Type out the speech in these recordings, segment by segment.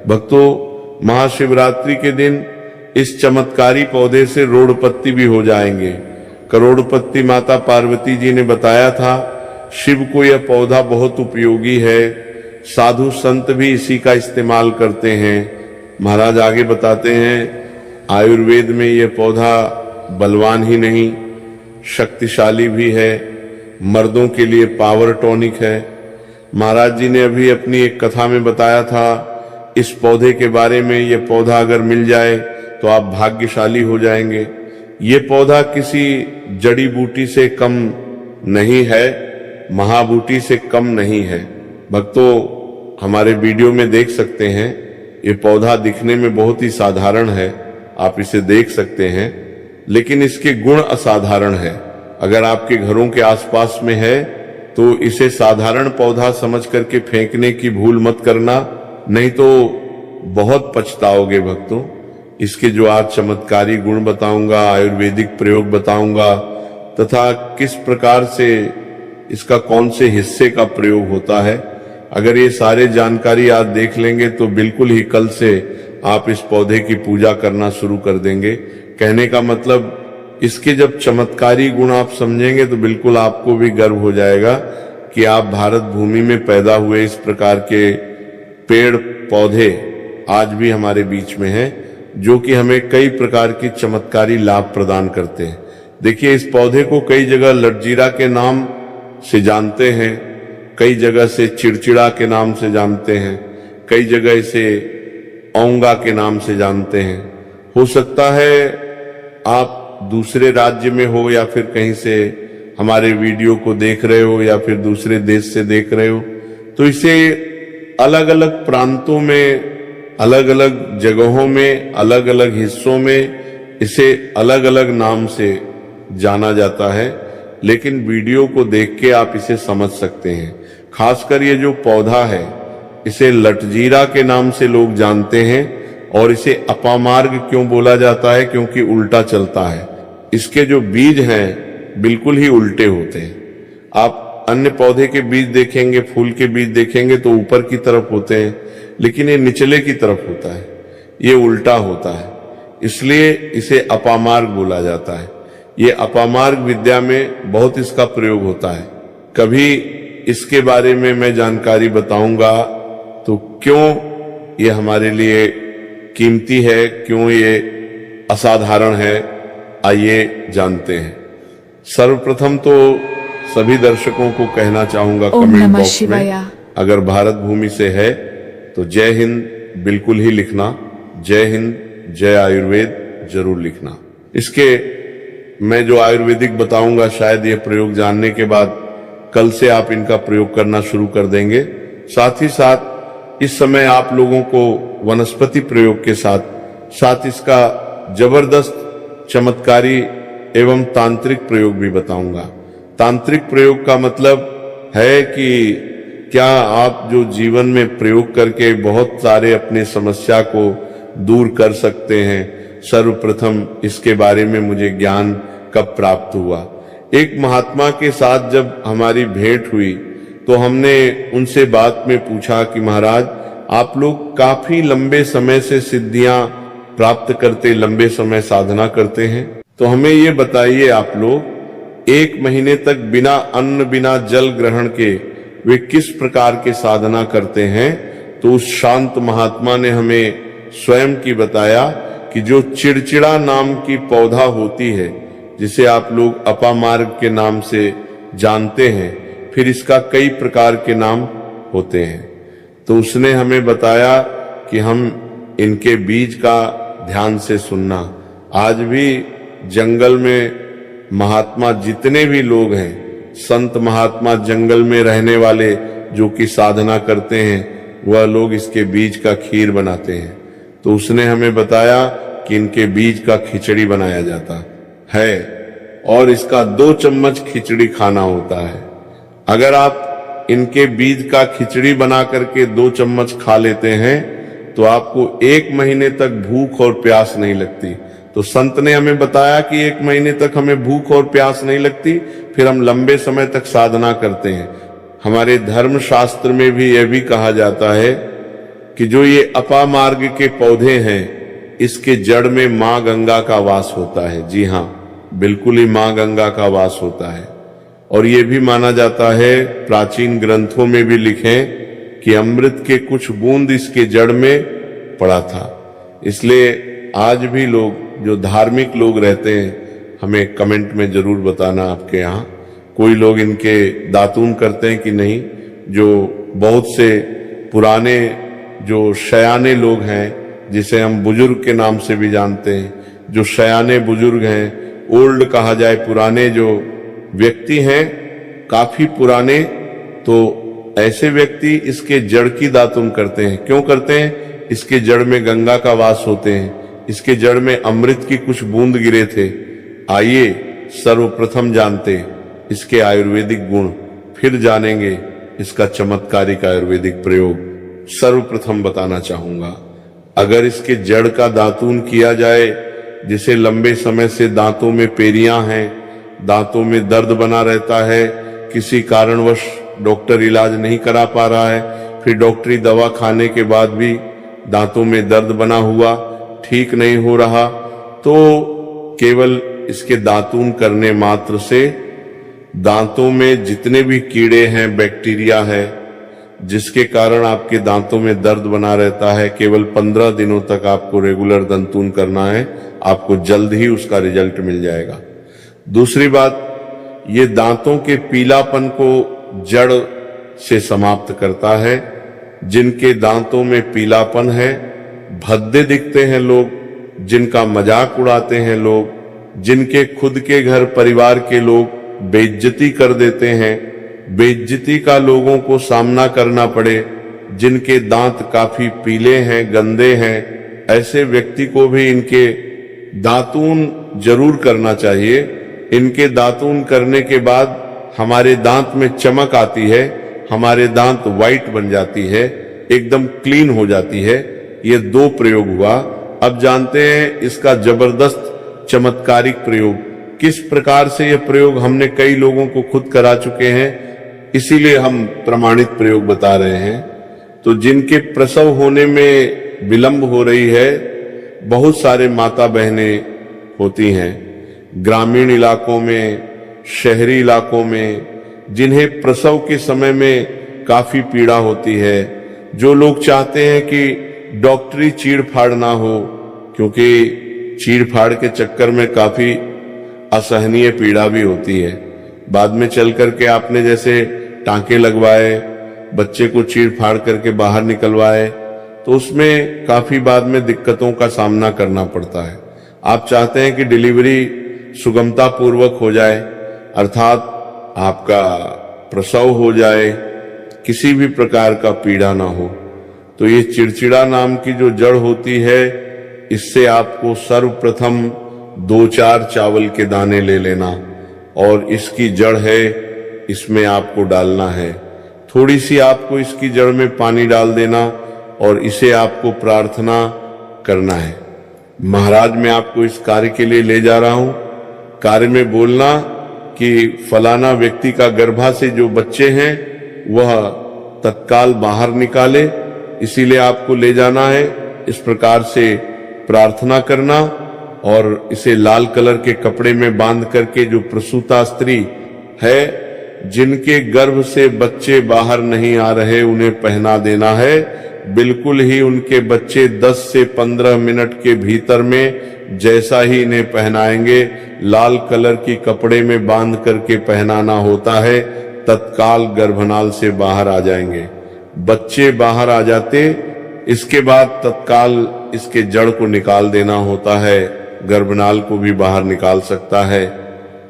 भक्तों, महाशिवरात्रि के दिन इस चमत्कारी पौधे से रोड़पत्ती भी हो जाएंगे। करोड़पत्ती माता पार्वती जी ने बताया था, शिव को यह पौधा बहुत उपयोगी है, साधु संत भी इसी का इस्तेमाल करते हैं। महाराज आगे बताते हैं, आयुर्वेद में यह पौधा बलवान ही नहीं, शक्तिशाली भी है, मर्दों के लिए पावर टॉनिक है। महाराज जी ने अभी अपनी एक कथा में बताया था इस पौधे के बारे में, यह पौधा अगर मिल जाए तो आप भाग्यशाली हो जाएंगे। ये पौधा किसी जड़ी बूटी से कम नहीं है, महाबूटी से कम नहीं है। भक्तों, हमारे वीडियो में देख सकते हैं, ये पौधा दिखने में बहुत ही साधारण है, आप इसे देख सकते हैं, लेकिन इसके गुण असाधारण है। अगर आपके घरों के आसपास में है तो इसे साधारण पौधा समझ करके फेंकने की भूल मत करना, नहीं तो बहुत पछताओगे। भक्तों, इसके जो आज चमत्कारी गुण बताऊंगा, आयुर्वेदिक प्रयोग बताऊंगा, तथा किस प्रकार से इसका कौन से हिस्से का प्रयोग होता है, अगर ये सारे जानकारी आज देख लेंगे तो बिल्कुल ही कल से आप इस पौधे की पूजा करना शुरू कर देंगे। कहने का मतलब, इसके जब चमत्कारी गुण आप समझेंगे तो बिल्कुल आपको भी गर्व हो जाएगा कि आप भारत भूमि में पैदा हुए इस प्रकार के पेड़ पौधे आज भी हमारे बीच में हैं, जो कि हमें कई प्रकार की चमत्कारी लाभ प्रदान करते हैं। देखिए, इस पौधे को कई जगह लटजीरा के नाम से जानते हैं, कई जगह से चिड़चिड़ा के नाम से जानते हैं, कई जगह इसे औंगा के नाम से जानते हैं। हो सकता है आप दूसरे राज्य में हो या फिर कहीं से हमारे वीडियो को देख रहे हो या फिर दूसरे देश से देख रहे हो, तो इसे अलग अलग प्रांतों में, अलग अलग जगहों में, अलग अलग हिस्सों में इसे अलग अलग नाम से जाना जाता है। लेकिन वीडियो को देख के आप इसे समझ सकते हैं। खासकर ये जो पौधा है, इसे लटजीरा के नाम से लोग जानते हैं, और इसे अपामार्ग क्यों बोला जाता है, क्योंकि उल्टा चलता है। इसके जो बीज हैं बिल्कुल ही उल्टे होते हैं। आप अन्य पौधे के बीज देखेंगे, फूल के बीज देखेंगे तो ऊपर की तरफ होते हैं, लेकिन ये निचले की तरफ होता है, ये उल्टा होता है, इसलिए इसे अपामार्ग बोला जाता है। ये अपामार्ग विद्या में बहुत इसका प्रयोग होता है। कभी इसके बारे में मैं जानकारी बताऊंगा तो क्यों ये हमारे लिए कीमती है, क्यों ये असाधारण है, आइए जानते हैं। सर्वप्रथम तो सभी दर्शकों को कहना चाहूंगा कमेंट बॉक्स में, अगर भारत भूमि से है तो जय हिंद बिल्कुल ही लिखना, जय हिंद, जय आयुर्वेद जरूर लिखना। इसके मैं जो आयुर्वेदिक बताऊंगा, शायद ये प्रयोग जानने के बाद कल से आप इनका प्रयोग करना शुरू कर देंगे। साथ ही साथ इस समय आप लोगों को वनस्पति प्रयोग के साथ इसका जबरदस्त चमत्कारी एवं तांत्रिक प्रयोग भी बताऊंगा। तांत्रिक प्रयोग का मतलब है कि क्या आप जो जीवन में प्रयोग करके बहुत सारे अपने समस्या को दूर कर सकते हैं। सर्वप्रथम इसके बारे में मुझे ज्ञान कब प्राप्त हुआ, एक महात्मा के साथ जब हमारी भेंट हुई तो हमने उनसे बात में पूछा कि महाराज, आप लोग काफी लंबे समय से सिद्धियां प्राप्त करते, लंबे समय साधना करते हैं, तो हमें ये बताइए, आप लोग 1 महीने तक बिना अन्न बिना जल ग्रहण के वे किस प्रकार के साधना करते हैं। तो उस शांत महात्मा ने हमें स्वयं की बताया कि जो चिड़चिड़ा नाम की पौधा होती है, जिसे आप लोग अपामार्ग के नाम से जानते हैं, फिर इसका कई प्रकार के नाम होते हैं। तो उसने हमें बताया कि हम इनके बीज का ध्यान से सुनना। आज भी जंगल में महात्मा जितने भी लोग हैं, संत महात्मा जंगल में रहने वाले जो कि साधना करते हैं, वह लोग इसके बीज का खीर बनाते हैं। तो उसने हमें बताया कि इनके बीज का खिचड़ी बनाया जाता है और इसका 2 चम्मच खिचड़ी खाना होता है। अगर आप इनके बीज का खिचड़ी बना करके 2 चम्मच खा लेते हैं तो आपको 1 महीने तक भूख और प्यास नहीं लगती। तो संत ने हमें बताया कि 1 महीने तक हमें भूख और प्यास नहीं लगती, फिर हम लंबे समय तक साधना करते हैं। हमारे धर्म शास्त्र में भी यह भी कहा जाता है कि जो ये अपामार्ग के पौधे हैं, इसके जड़ में मां गंगा का वास होता है। जी हां, बिल्कुल ही मां गंगा का वास होता है। और ये भी माना जाता है, प्राचीन ग्रंथों में भी लिखें कि अमृत के कुछ बूंद इसके जड़ में पड़ा था। इसलिए आज भी लोग, जो धार्मिक लोग रहते हैं, हमें कमेंट में जरूर बताना आपके यहाँ कोई लोग इनके दातून करते हैं कि नहीं। जो बहुत से पुराने जो शयाने लोग हैं, जिसे हम बुजुर्ग के नाम से भी जानते हैं, जो शयाने बुजुर्ग हैं, ओल्ड कहा जाए, पुराने जो व्यक्ति हैं, काफी पुराने, तो ऐसे व्यक्ति इसके जड़ की दातुन करते हैं। क्यों करते हैं? इसके जड़ में गंगा का वास होते हैं, इसके जड़ में अमृत की कुछ बूंद गिरे थे। आइए सर्वप्रथम जानते इसके आयुर्वेदिक गुण, फिर जानेंगे इसका चमत्कारिक आयुर्वेदिक प्रयोग। सर्वप्रथम बताना चाहूंगा, अगर इसके जड़ का दातून किया जाए, जिसे लंबे समय से दांतों में पेरियां हैं, दांतों में दर्द बना रहता है, किसी कारणवश डॉक्टर इलाज नहीं करा पा रहा है, फिर डॉक्टरी दवा खाने के बाद भी दांतों में दर्द बना हुआ, ठीक नहीं हो रहा, तो केवल इसके दातून करने मात्र से दांतों में जितने भी कीड़े हैं, बैक्टीरिया है, जिसके कारण आपके दांतों में दर्द बना रहता है, केवल 15 दिनों तक आपको रेगुलर दंतून करना है, आपको जल्द ही उसका रिजल्ट मिल जाएगा। दूसरी बात, ये दांतों के पीलापन को जड़ से समाप्त करता है। जिनके दांतों में पीलापन है, भद्दे दिखते हैं लोग, जिनका मजाक उड़ाते हैं लोग, जिनके खुद के घर परिवार के लोग बेइज्जती कर देते हैं, बेइज्जती का लोगों को सामना करना पड़े, जिनके दांत काफी पीले हैं, गंदे हैं, ऐसे व्यक्ति को भी इनके दातून जरूर करना चाहिए। इनके दातून करने के बाद हमारे दांत में चमक आती है, हमारे दांत व्हाइट बन जाती है, एकदम क्लीन हो जाती है। ये 2 प्रयोग हुआ। अब जानते हैं इसका जबरदस्त चमत्कारिक प्रयोग। किस प्रकार से यह प्रयोग हमने कई लोगों को खुद करा चुके हैं, इसीलिए हम प्रमाणित प्रयोग बता रहे हैं। तो जिनके प्रसव होने में विलंब हो रही है, बहुत सारे माता बहनें होती हैं, ग्रामीण इलाकों में, शहरी इलाकों में, जिन्हें प्रसव के समय में काफी पीड़ा होती है, जो लोग चाहते हैं कि डॉक्टरी चीड़-फाड़ ना हो, क्योंकि चीड़-फाड़ के चक्कर में काफी असहनीय पीड़ा भी होती है। बाद में चल करके आपने जैसे टांके लगवाए, बच्चे को चीड़-फाड़ करके बाहर निकलवाए, तो उसमें काफी बाद में दिक्कतों का सामना करना पड़ता है। आप चाहते हैं कि डिलीवरी सुगमता पूर्वक हो जाए, अर्थात आपका प्रसव हो जाए, किसी भी प्रकार का पीड़ा ना हो। तो ये चिड़चिड़ा नाम की जो जड़ होती है, इससे आपको सर्वप्रथम 2-4 चावल के दाने ले लेना, और इसकी जड़ है, इसमें आपको डालना है। थोड़ी सी आपको इसकी जड़ में पानी डाल देना, और इसे आपको प्रार्थना करना है। महाराज, मैं आपको इस कार्य के लिए ले जा रहा हूं, कार्य में बोलना कि फलाना व्यक्ति का गर्भाशय जो बच्चे हैं वह तत्काल बाहर निकाले, इसीलिए आपको ले जाना है। इस प्रकार से प्रार्थना करना, और इसे लाल कलर के कपड़े में बांध करके जो प्रसूता स्त्री है, जिनके गर्भ से बच्चे बाहर नहीं आ रहे, उन्हें पहना देना है। बिल्कुल ही उनके बच्चे 10 से 15 मिनट के भीतर में, जैसा ही इन्हें पहनाएंगे, लाल कलर की कपड़े में बांध करके पहनाना होता है, तत्काल गर्भनाल से बाहर आ जाएंगे। बच्चे बाहर आ जाते, इसके बाद तत्काल इसके जड़ को निकाल देना होता है, गर्भनाल को भी बाहर निकाल सकता है।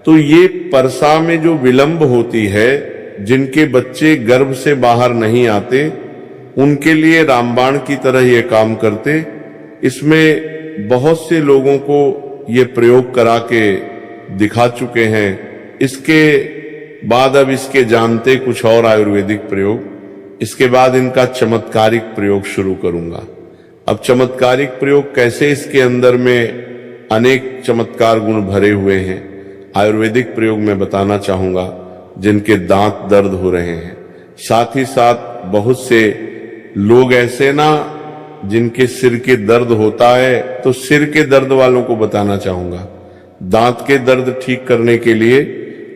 तो ये परसा में जो विलंब होती है, जिनके बच्चे गर्भ से बाहर नहीं आते, उनके लिए रामबाण की तरह ये काम करते। इसमें बहुत से लोगों को ये प्रयोग करा के दिखा चुके हैं। इसके बाद अब इसके जानते कुछ और आयुर्वेदिक प्रयोग, इसके बाद इनका चमत्कारिक प्रयोग शुरू करूंगा। अब चमत्कारिक प्रयोग कैसे, इसके अंदर में अनेक चमत्कार गुण भरे हुए हैं। आयुर्वेदिक प्रयोग में बताना चाहूंगा, जिनके दांत दर्द हो रहे हैं, साथ ही साथ बहुत से लोग ऐसे ना जिनके सिर के दर्द होता है, तो सिर के दर्द वालों को बताना चाहूंगा। दांत के दर्द ठीक करने के लिए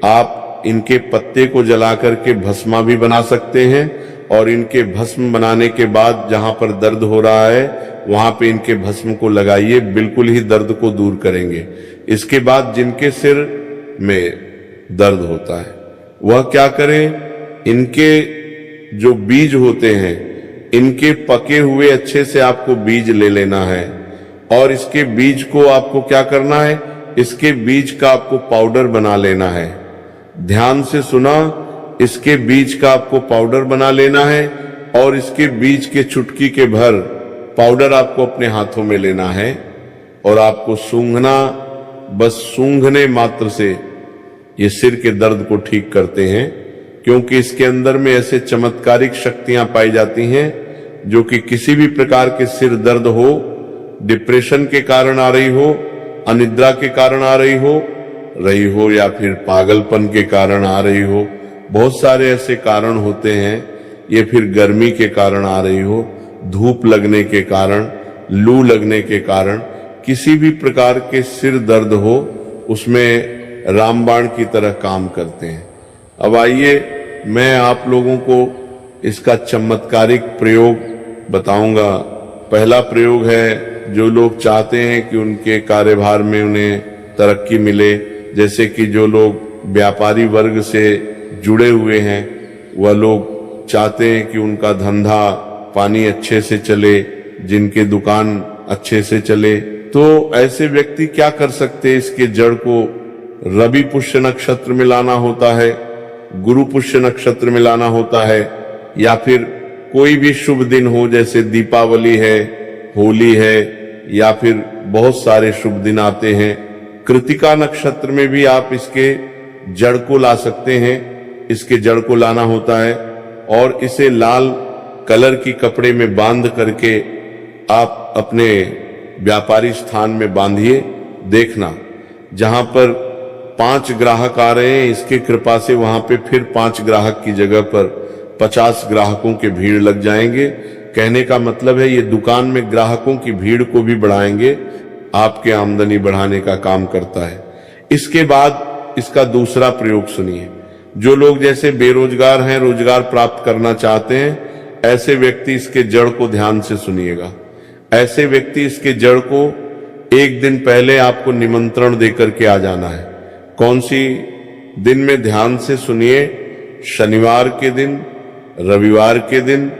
आप इनके पत्ते को जला करके भस्मा भी बना सकते हैं, और इनके भस्म बनाने के बाद जहां पर दर्द हो रहा है वहां पे इनके भस्म को लगाइए, बिल्कुल ही दर्द को दूर करेंगे। इसके बाद जिनके सिर में दर्द होता है वह क्या करें, इनके जो बीज होते हैं इनके पके हुए अच्छे से आपको बीज ले लेना है, और इसके बीज को आपको क्या करना है, इसके बीज का आपको पाउडर बना लेना है। ध्यान से सुना, इसके बीज का आपको पाउडर बना लेना है, और इसके बीज के चुटकी के भर पाउडर आपको अपने हाथों में लेना है, और आपको सूंघना, बस सूंघने मात्र से ये सिर के दर्द को ठीक करते हैं, क्योंकि इसके अंदर में ऐसे चमत्कारिक शक्तियां पाई जाती हैं जो कि किसी भी प्रकार के सिर दर्द हो, डिप्रेशन के कारण आ रही हो, अनिद्रा के कारण आ रही हो या फिर पागलपन के कारण आ रही हो, बहुत सारे ऐसे कारण होते हैं, ये फिर गर्मी के कारण आ रही हो, धूप लगने के कारण, लू लगने के कारण, किसी भी प्रकार के सिर दर्द हो, उसमें रामबाण की तरह काम करते हैं। अब आइए मैं आप लोगों को इसका चमत्कारिक प्रयोग बताऊंगा। पहला प्रयोग है, जो लोग चाहते हैं कि उनके कार्यभार में उन्हें तरक्की मिले, जैसे कि जो लोग व्यापारी वर्ग से जुड़े हुए हैं, वह लोग चाहते हैं कि उनका धंधा पानी अच्छे से चले, जिनके दुकान अच्छे से चले, तो ऐसे व्यक्ति क्या कर सकते हैं, इसके जड़ को रवि पुष्य नक्षत्र में लाना होता है, गुरु पुष्य नक्षत्र में लाना होता है, या फिर कोई भी शुभ दिन हो, जैसे दीपावली है, होली है, या फिर बहुत सारे शुभ दिन आते हैं। कृतिका नक्षत्र में भी आप इसके जड़ को ला सकते हैं, इसके जड़ को लाना होता है, और इसे लाल कलर की कपड़े में बांध करके आप अपने व्यापारी स्थान में बांधिए। देखना जहां पर 5 ग्राहक आ रहे हैं, इसके कृपा से वहां पे फिर 5 ग्राहक की जगह पर 50 ग्राहकों के भीड़ लग जाएंगे। कहने का मतलब है ये दुकान में ग्राहकों की भीड़ को भी बढ़ाएंगे, आपके आमदनी बढ़ाने का काम करता है। इसके बाद इसका दूसरा प्रयोग सुनिए। जो लोग जैसे बेरोजगार हैं, रोजगार प्राप्त करना चाहते हैं, ऐसे व्यक्ति इसके जड़ को ध्यान से सुनिएगा। ऐसे व्यक्ति इसके जड़ को एक दिन पहले आपको निमंत्रण देकर के आ जाना है। कौन सी दिन में, ध्यान से सुनिए, शनिवार के दिन, रविवार के दिन,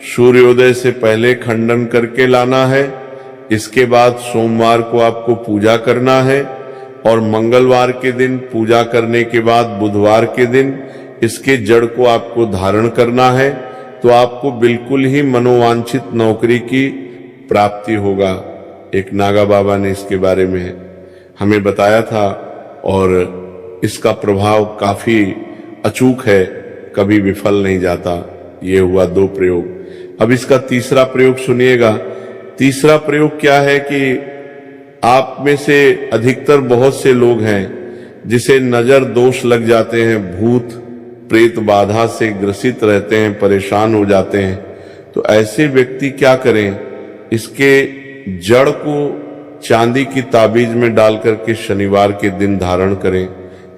सूर्योदय से पहले खंडन करके लाना है। इसके बाद सोमवार को आपको पूजा करना है, और मंगलवार के दिन पूजा करने के बाद बुधवार के दिन इसके जड़ को आपको धारण करना है, तो आपको बिल्कुल ही मनोवांछित नौकरी की प्राप्ति होगा। एक नागा बाबा ने इसके बारे में हमें बताया था, और इसका प्रभाव काफी अचूक है, कभी विफल नहीं जाता। ये हुआ 2 प्रयोग। अब इसका तीसरा प्रयोग सुनिएगा। तीसरा प्रयोग क्या है कि आप में से अधिकतर बहुत से लोग हैं जिसे नजर दोष लग जाते हैं, भूत प्रेत बाधा से ग्रसित रहते हैं, परेशान हो जाते हैं। तो ऐसे व्यक्ति क्या करें, इसके जड़ को चांदी की ताबीज में डाल करके शनिवार के दिन धारण करें।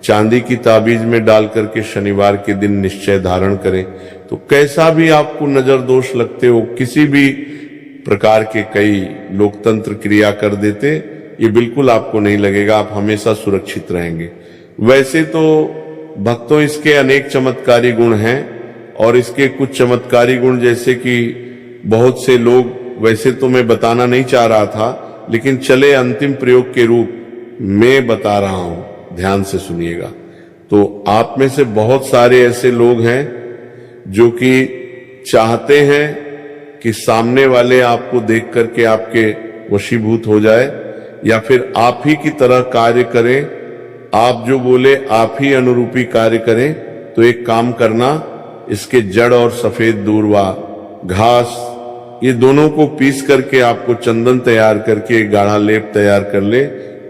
चांदी की ताबीज में डाल करके शनिवार के दिन निश्चय धारण करें। तो कैसा भी आपको नजर दोष लगते हो, किसी भी प्रकार के कई लोकतंत्र क्रिया कर देते, ये बिल्कुल आपको नहीं लगेगा, आप हमेशा सुरक्षित रहेंगे। वैसे तो भक्तों इसके अनेक चमत्कारी गुण हैं, और इसके कुछ चमत्कारी गुण जैसे कि बहुत से लोग, वैसे तो मैं बताना नहीं चाह रहा था, लेकिन चले अंतिम प्रयोग के रूप में बता रहा हूं, ध्यान से सुनिएगा। तो आप में से बहुत सारे ऐसे लोग हैं जो कि चाहते हैं कि सामने वाले आपको देख करके आपके वशीभूत हो जाए, या फिर आप ही की तरह कार्य करें, आप जो बोले आप ही अनुरूपी कार्य करें। तो एक काम करना, इसके जड़ और सफेद दूर्वा घास, ये दोनों को पीस करके आपको चंदन तैयार करके एक गाढ़ा लेप तैयार कर ले।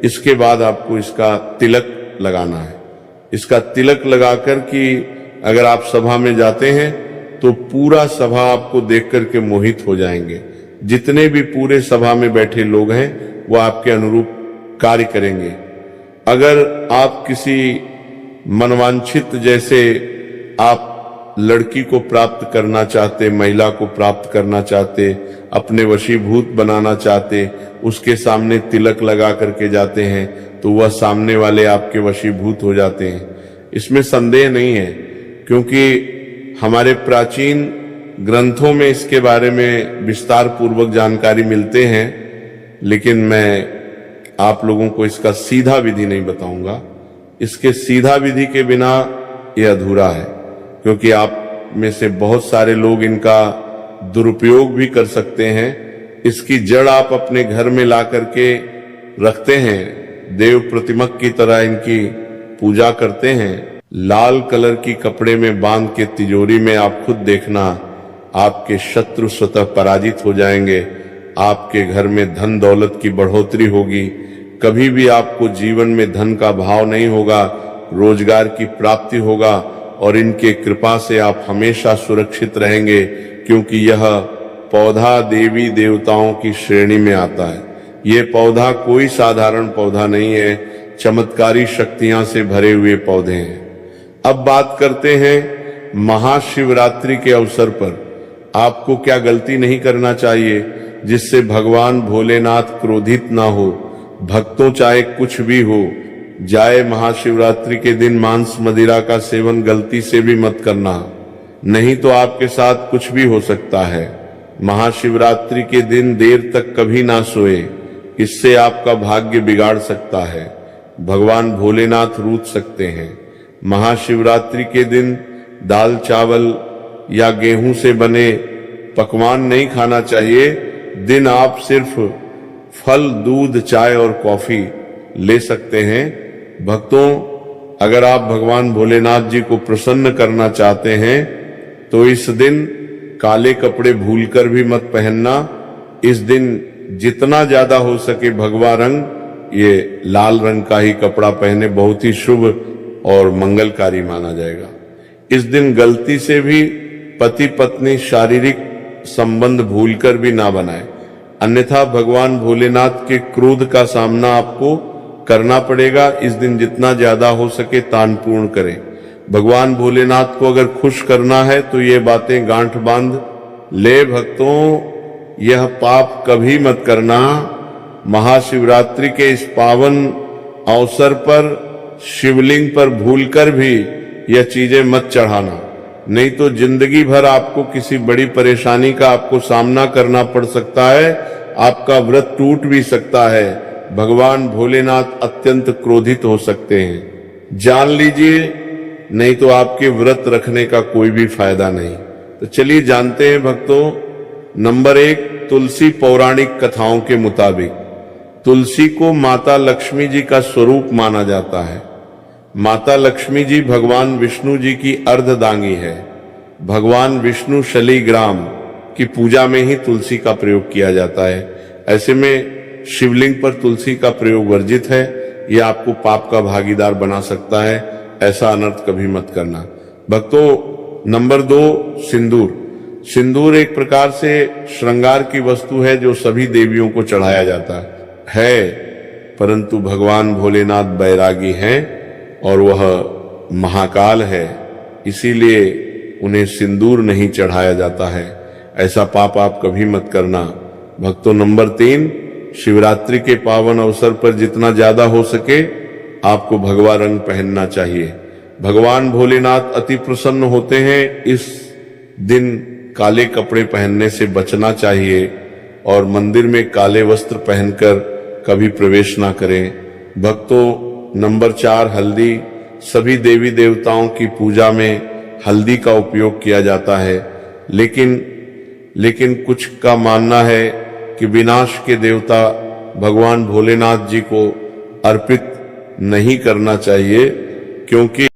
इसके बाद आपको इसका तिलक लगाना है। इसका तिलक लगाकर कि अगर आप सभा में जाते हैं तो पूरा सभा आपको देख करके मोहित हो जाएंगे। जितने भी पूरे सभा में बैठे लोग हैं वो आपके अनुरूप कार्य करेंगे। अगर आप किसी मनवांछित, जैसे आप लड़की को प्राप्त करना चाहते, महिला को प्राप्त करना चाहते, अपने वशीभूत बनाना चाहते, उसके सामने तिलक लगा करके जाते हैं तो वह सामने वाले आपके वशीभूत हो जाते हैं। इसमें संदेह नहीं है, क्योंकि हमारे प्राचीन ग्रंथों में इसके बारे में विस्तार पूर्वक जानकारी मिलते हैं, लेकिन मैं आप लोगों को इसका सीधा विधि नहीं बताऊंगा। इसके सीधा विधि के बिना यह अधूरा है, क्योंकि आप में से बहुत सारे लोग इनका दुरुपयोग भी कर सकते हैं। इसकी जड़ आप अपने घर में ला करके रखते हैं, देव प्रतिमक की तरह इनकी पूजा करते हैं। लाल कलर की कपड़े में बांध के तिजोरी में आप खुद देखना, आपके शत्रु स्वतः पराजित हो जाएंगे। आपके घर में धन दौलत की बढ़ोतरी होगी। कभी भी आपको जीवन में धन का भाव नहीं होगा, रोजगार की प्राप्ति होगा और इनके कृपा से आप हमेशा सुरक्षित रहेंगे, क्योंकि यह पौधा देवी देवताओं की श्रेणी में आता है। ये पौधा कोई साधारण पौधा नहीं है, चमत्कारी शक्तियां से भरे हुए पौधे हैं। अब बात करते हैं महाशिवरात्रि के अवसर पर आपको क्या गलती नहीं करना चाहिए जिससे भगवान भोलेनाथ क्रोधित ना हो। भक्तों, चाहे कुछ भी हो जाए, महाशिवरात्रि के दिन मांस मदिरा का सेवन गलती से भी मत करना, नहीं तो आपके साथ कुछ भी हो सकता है। महाशिवरात्रि के दिन देर तक कभी ना सोए, इससे आपका भाग्य बिगाड़ सकता है। भगवान भोलेनाथ रूठ सकते हैं। महाशिवरात्रि के दिन दाल चावल या गेहूं से बने पकवान नहीं खाना चाहिए। दिन आप सिर्फ फल, दूध, चाय और कॉफी ले सकते हैं। भक्तों, अगर आप भगवान भोलेनाथ जी को प्रसन्न करना चाहते हैं तो इस दिन काले कपड़े भूलकर भी मत पहनना। इस दिन जितना ज्यादा हो सके भगवा रंग, ये लाल रंग का ही कपड़ा पहने, बहुत ही शुभ और मंगलकारी माना जाएगा। इस दिन गलती से भी पति पत्नी शारीरिक संबंध भूलकर भी ना बनाए, अन्यथा भगवान भोलेनाथ के क्रोध का सामना आपको करना पड़ेगा। इस दिन जितना ज्यादा हो सके तान पूर्ण करें। भगवान भोलेनाथ को अगर खुश करना है तो ये बातें गांठ बांध ले। भक्तों, यह पाप कभी मत करना। महाशिवरात्रि के इस पावन अवसर पर शिवलिंग पर भूलकर भी यह चीजें मत चढ़ाना, नहीं तो जिंदगी भर आपको किसी बड़ी परेशानी का आपको सामना करना पड़ सकता है। आपका व्रत टूट भी सकता है। भगवान भोलेनाथ अत्यंत क्रोधित हो सकते हैं, जान लीजिए, नहीं तो आपके व्रत रखने का कोई भी फायदा नहीं। तो चलिए जानते हैं भक्तों। नंबर 1, तुलसी पौराणिक कथाओं के मुताबिक तुलसी को माता लक्ष्मी जी का स्वरूप माना जाता है। माता लक्ष्मी जी भगवान विष्णु जी की अर्धदांगी है। भगवान विष्णु शलीग्राम की पूजा में ही तुलसी का प्रयोग किया जाता है। ऐसे में शिवलिंग पर तुलसी का प्रयोग वर्जित है। यह आपको पाप का भागीदार बना सकता है। ऐसा अनर्थ कभी मत करना। भक्तों, नंबर 2, सिंदूर। सिंदूर एक प्रकार से श्रृंगार की वस्तु है जो सभी देवियों को चढ़ाया जाता है, परंतु भगवान भोलेनाथ बैरागी हैं और वह महाकाल है, इसीलिए उन्हें सिंदूर नहीं चढ़ाया जाता है। ऐसा पाप आप कभी मत करना। भक्तों, नंबर 3, शिवरात्रि के पावन अवसर पर जितना ज्यादा हो सके आपको भगवा रंग पहनना चाहिए। भगवान भोलेनाथ अति प्रसन्न होते हैं। इस दिन काले कपड़े पहनने से बचना चाहिए और मंदिर में काले वस्त्र पहनकर कभी प्रवेश ना करें। भक्तों, नंबर 4, हल्दी। सभी देवी देवताओं की पूजा में हल्दी का उपयोग किया जाता है, लेकिन कुछ का मानना है कि विनाश के देवता भगवान भोलेनाथ जी को अर्पित नहीं करना चाहिए, क्योंकि